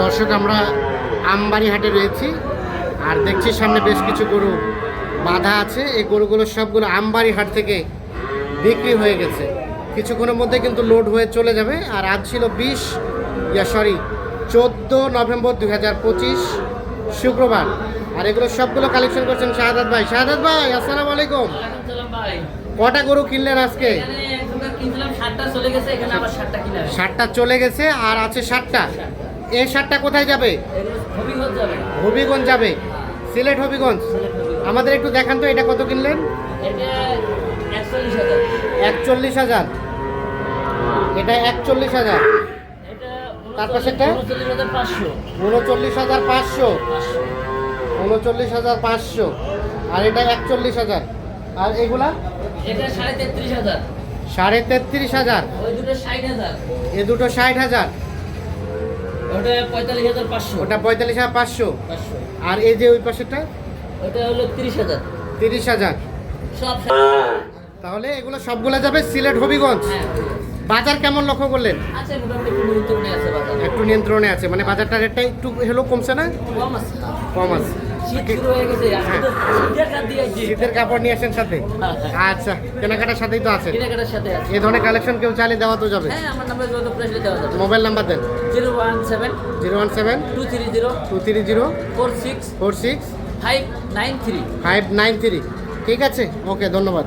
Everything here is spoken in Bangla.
দর্শক, আমরা আমবাড়ি হাটে রয়েছি আর দেখছি সামনে বেশ কিছু গরু বাঁধা আছে। এই গরুগুলো সবগুলো আমবাড়ি হাট থেকে বিক্রি হয়ে গেছে, কিছুক্ষণের মধ্যে কিন্তু লোড হয়ে চলে যাবে। আর আজ ছিল 14 নভেম্বর 2025 শুক্রবার। আর এগুলো সবগুলো কালেকশন করছেন শাহাদাত ভাই। শাহাদাত ভাই, আসসালামু আলাইকুম। কটা গরু কিনলেন আজকে? 60টা চলে গেছে আর আছে 60টা। এই 60টা কোথায় যাবে? হবিগঞ্জ যাবে, সিলেট হবিগঞ্জ। আমাদের একটু দেখান তো, এটা কত কিনলেন? 41,000। এটা 41,000। তার পাশেরটা 39,500। 39,500। আর এটা 41,000। আর এগুলা 33,500। এ দুটো 60,000। ওটা 45,500। ওটা 45,500। আর এই যে ওই পাশেরটা ওটা হলো 30,000। 30,000। সব তাহলে এগুলো সবগুলো যাবে সিলেট হবিগঞ্জ। বাজার কেমন লক্ষ্য করলেন? আছে, মোটামুটি একটু নিয়ন্ত্রণে আছে বাজার। একটু নিয়ন্ত্রণে আছে, মানে বাজারটা রেটটা একটু হলো কমছে না? কম আছে। কম আছে। শীত শুরু হয়ে গেছে, হ্যাঁ। শীতের রাত দিয়ে আইছি। শীতের কাপড় নিয়ে আসেন সাথে? আচ্ছা, কেনাকাটার সাথেই তো আছে। কেনাকাটার সাথে আছে। এই ধরনের কালেকশন কেউ চাইলে দেওয়া তো যাবে। হ্যাঁ, আমার নাম্বার যত প্রেসে দেওয়া যাবে। মোবাইল নাম্বার দেন। 017 017 230 230 46 46 593। 593। ঠিক আছে, ওকে, ধন্যবাদ।